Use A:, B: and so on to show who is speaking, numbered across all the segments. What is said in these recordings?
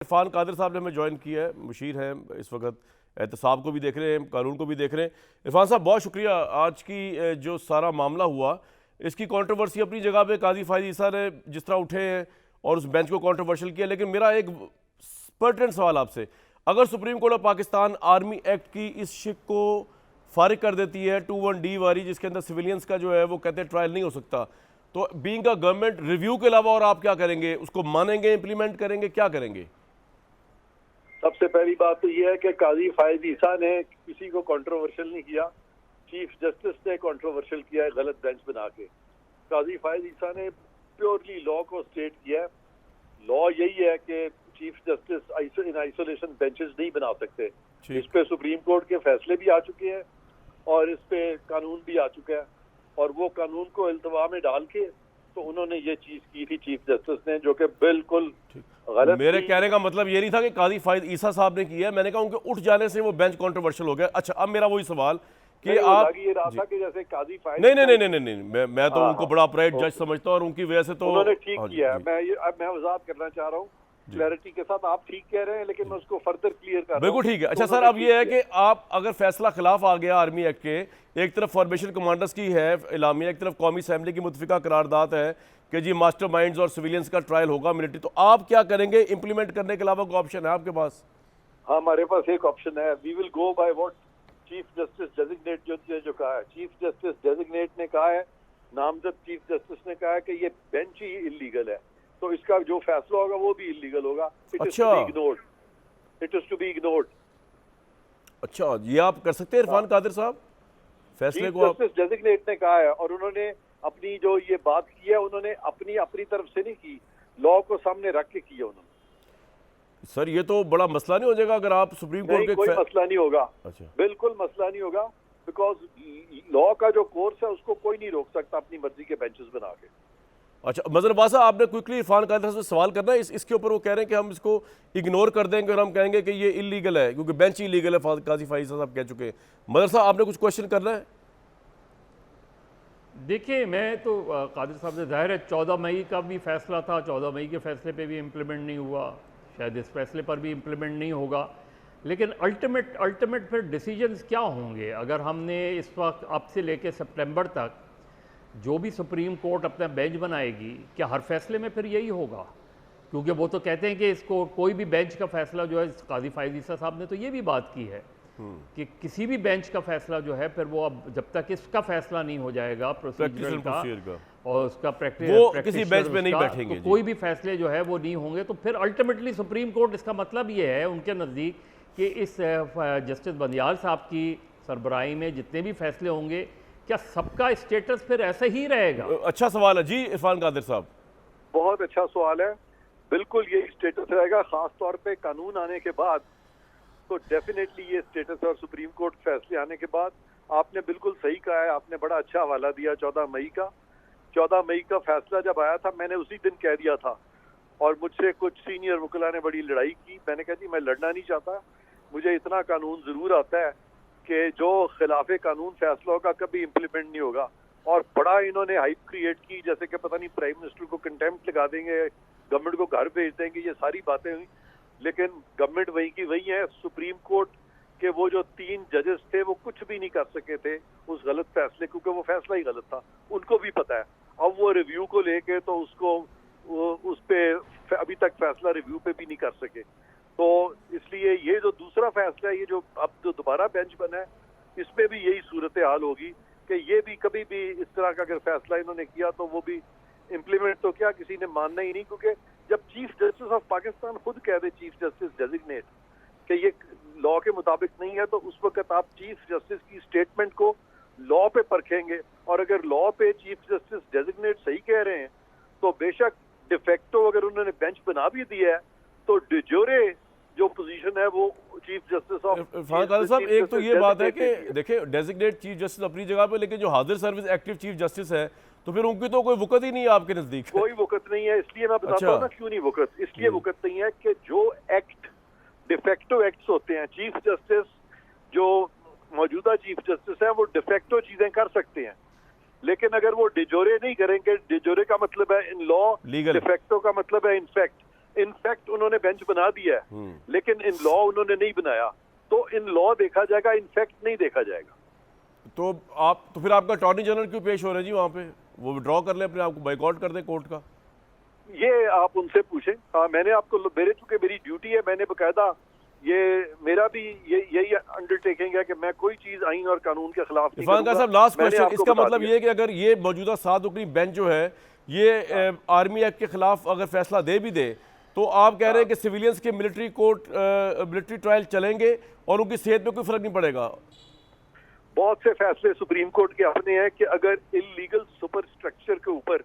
A: इरफान कादिर साहब ने हमें ज्वाइन किया है, मुशीर हैं इस वक्त, एहतसाब को भी देख रहे हैं, कानून को भी देख रहे हैं। इरफान साहब बहुत शुक्रिया। आज की जो सारा मामला हुआ इसकी कंट्रोवर्सी अपनी जगह पे, काजी फायद ईसा ने जिस तरह उठे हैं और उस बेंच को कंट्रोवर्शियल किया, लेकिन मेरा एक पर्टिनेंट सवाल आपसे, अगर supreme court of Pakistan army act की इस शिक को फारिग कर देती है 21D वाली, जिसके अंदर सिविलियंस का जो है वो कहते हैं ट्रायल नहीं हो सकता, तो बीइंग अ गवर्नमेंट रिव्यू के अलावा और आप क्या करेंगे? उसको मानेंगे, इंप्लीमेंट करेंगे, क्या करेंगे?
B: सबसे पहली बात तो यह है कि काजी फायद ईसा ने किसी को कंट्रोवर्शियल नहीं किया, चीफ जस्टिस ने कंट्रोवर्शियल किया है गलत बेंच बना के। काजी फायद ईसा ने प्योरली लॉ को स्टेट किया है। लॉ यही है कि chief justice in isolation benches नहीं बना सकते। इस पे सुप्रीम कोर्ट के फैसले भी आ चुके हैं और इस पे कानून भी आ चुका है, और वो कानून को इल्तवा में डाल के तो उन्होंने ये चीज की थी चीफ जस्टिस ने, जो कि बिल्कुल गलत।
A: मेरे कहने का मतलब ये नहीं था कि काजी फायद ईसा साहब ने किया है, मैंने कहा उनके उठ जाने से वो बेंच कंट्रोवर्शियल हो गया। अच्छा, अब मेरा वही सवाल कि आप
B: ये रहा था कि जैसे काजी फायद
A: नहीं, मैं तो उनको बड़ा अपराइट जज समझता हूं और उनकी वजह से तो
B: उन्होंने ठीक किया है। मैं वजाहत करना चाह रहा हूँ क्लैरिटी के साथ। आप ठीक कह रहे हैं, लेकिन मैं उसको फर्दर क्लियर कर रहा हूं।
A: बिल्कुल ठीक है। अच्छा सर, अब ये है कि आप अगर फैसला खिलाफ आ गया आर्मी एक्ट के, एक तरफ फॉर्मेशन कमांडर्स की है इलामिया, एक तरफ कौमी असेंबली की मुतफिका करारदाद है कि जी मास्टरमाइंड्स और सिविलियंस का ट्रायल होगा मिलिट्री, तो आप क्या करेंगे? इंप्लीमेंट करने के अलावा कोई ऑप्शन है आपके पास?
B: हाँ, हमारे पास एक ऑप्शन है। We will go by what chief justice designate जो कहा है। चीफ जस्टिस डेजिग्नेट ने कहा है, नामजद चीफ जस्टिस ने कहा है कि ये बेंच ही इलीगल है, तो इसका जो फैसला होगा वो भी इलीगल होगा। It is to be ignored.
A: अच्छा, ये आप कर सकते हैं इरफान कादिर साहब, फैसले को?
B: जस्टिस डेजिग्नेट ने कहा है, और उन्होंने अपनी जो ये बात की है उन्होंने अपनी तरफ से नहीं की, लॉ को सामने रख के की है उन्होंने।
A: सर ये तो बड़ा मसला नहीं हो जाएगा अगर आप सुप्रीम कोर्ट के?
B: कोई मसला नहीं होगा।
A: अच्छा,
B: बिल्कुल मसला नहीं होगा, बिकॉज लॉ का जो कोर्स है उसको कोई नहीं रोक सकता अपनी मर्जी के बेंचेस बना के।
A: अच्छा मजहर बासा, आपने क्विकली इरफान कादिर से सवाल करना है इसके ऊपर। वो कह रहे हैं कि हम इसको इग्नोर कर देंगे और हम कहेंगे कि ये इलीगल है क्योंकि बेंच इलीगल है, काजी फायद साहब कह चुके हैं। मजहर साहब, आपने कुछ क्वेश्चन करना है?
C: देखिए, मैं तो कादिर साहब से, जाहिर है 14 मई का भी फैसला था, 14 मई के फैसले पे भी इम्प्लीमेंट नहीं हुआ, शायद इस फैसले पर भी इम्प्लीमेंट नहीं होगा, लेकिन अल्टीमेट फिर डिसीजंस क्या होंगे? अगर हमने इस वक्त अब से लेके सितंबर तक जो भी सुप्रीम कोर्ट अपना बेंच बनाएगी, क्या हर फैसले में फिर यही होगा? क्योंकि वो तो कहते हैं कि इसको कोई भी बेंच का फैसला जो है, काजी फायद ईसा साहब ने तो ये भी बात की है कि किसी भी बेंच का फैसला जो है फिर वो, अब जब तक इसका फैसला नहीं हो जाएगा प्रोसीजरल का और उसका
A: वो किसी बेंच पे नहीं बैठेंगे,
C: तो कोई भी फैसले जो है वो नहीं होंगे। तो फिर अल्टीमेटली सुप्रीम कोर्ट, इसका मतलब ये है उनके नज़दीक कि इस जस्टिस बंदियाल साहब की सरबराही में जितने भी फैसले होंगे, क्या सबका स्टेटस फिर ऐसा ही रहेगा?
A: अच्छा सवाल है जी इरफान कादिर साहब।
B: बहुत अच्छा सवाल है। बिल्कुल ये स्टेटस रहेगा, खास तौर पे कानून आने के बाद तो डेफिनेटली ये स्टेटस और सुप्रीम कोर्ट फैसले आने के बाद। आपने बिल्कुल सही कहा है, आपने बड़ा अच्छा हवाला दिया 14 मई का। 14 मई का फैसला जब आया था, मैंने उसी दिन कह दिया था, और मुझसे कुछ सीनियर वकीला ने बड़ी लड़ाई की। मैंने कहा जी मैं लड़ना नहीं चाहता, मुझे इतना कानून जरूर आता है कि जो खिलाफ कानून फैसला होगा कभी इम्प्लीमेंट नहीं होगा। और बड़ा इन्होंने हाइप क्रिएट की, जैसे कि पता नहीं प्राइम मिनिस्टर को कंटेम्प्ट लगा देंगे, गवर्नमेंट को घर भेज देंगे, ये सारी बातें हुई, लेकिन गवर्नमेंट वही की वही है। सुप्रीम कोर्ट के वो जो 3 जजेस थे वो कुछ भी नहीं कर सके थे उस गलत फैसले, क्योंकि वो फैसला ही गलत था, उनको भी पता है। अब वो रिव्यू को लेके तो उसको उस पे अभी तक फैसला रिव्यू पे भी नहीं कर सके। तो इसलिए ये जो दूसरा फैसला है, ये जो अब जो दोबारा बेंच बना है, इसमें भी यही सूरत हाल होगी कि ये भी कभी भी इस तरह का अगर फैसला इन्होंने किया तो वो भी इम्प्लीमेंट तो क्या किसी ने मानना ही नहीं। क्योंकि जब चीफ जस्टिस ऑफ पाकिस्तान खुद कह दे, चीफ जस्टिस डेजिग्नेट, कि ये लॉ के मुताबिक नहीं है, तो उस वक्त आप चीफ जस्टिस की स्टेटमेंट को लॉ पे परखेंगे, और अगर लॉ पे चीफ जस्टिस डेजिग्नेट सही कह रहे हैं तो बेशक डिफेक्टो अगर उन्होंने बेंच बना भी दिया है तो डिजोरे जो पोजीशन है वो चीफ जस्टिस ऑफ
A: साहब, एक तो ये बात है कि देखिए डेजिग्नेट चीफ जस्टिस अपनी जगह पे, लेकिन जो हाजिर सर्विस एक्टिव चीफ जस्टिस है तो फिर उनकी तो कोई वक़्त ही नहीं है आपके नजदीक?
B: कोई वक़्त नहीं है। इसलिए मैं बताता हूँ ना क्यों नहीं वक़्त। इसलिए वक़्त नहीं है कि जो एक्ट डिफेक्टो एक्ट्स होते हैं, चीफ जस्टिस जो मौजूदा चीफ जस्टिस है वो डिफेक्टो चीजें कर सकते हैं, लेकिन अगर वो डिजोरे नहीं करेंगे, डिजोरे का मतलब है इन लॉ, डिफेक्टो का मतलब है इनफेक्ट। इनफैक्ट उन्होंने बेंच बना दिया है, लेकिन इन लॉ उन्होंने नहीं बनाया, तो इन लॉ देखा जाएगा, इनफैक्ट नहीं देखा जाएगा।
A: तो फिर आपका अटॉर्नी जनरल क्यों पेश हो रहे हैं जी वहाँ पे? वो विड्रॉ कर ले अपने आप को, बाइकआउट कर दे कोर्ट का।
B: ये आप उनसे पूछें। मैंने आपको, मेरे चूंकि मेरी ड्यूटी है, मैंने बकायदा ये मेरा भी यही अंडरटेकिंग है कि मैं कोई चीज आइन और कानून के खिलाफ नहीं
A: इरफान खान
B: करूंगा।
A: साहब, लास्ट
B: मैंने
A: क्वेश्चन,
B: आपको
A: इसका
B: बता
A: मतलब
B: दिया।
A: ये है कि अगर ये मौजूदा 7 रुकनी बेंच जो है ये आर्मी एक्ट के खिलाफ अगर फैसला दे भी दे, तो आप कह रहे हैं कि सिविलियंस के मिलिट्री कोर्ट, मिलिट्री ट्रायल चलेंगे और उनकी सेहत में कोई फर्क नहीं पड़ेगा?
B: बहुत से फैसले सुप्रीम कोर्ट के अपने हैं कि अगर इलीगल सुपर स्ट्रक्चर के ऊपर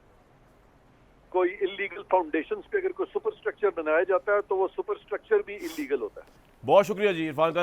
B: कोई इलीगल फाउंडेशंस पे अगर कोई सुपर स्ट्रक्चर बनाया जाता है तो वो सुपर स्ट्रक्चर भी इलीगल होता है।
A: बहुत शुक्रिया जी इरफान खान साहब।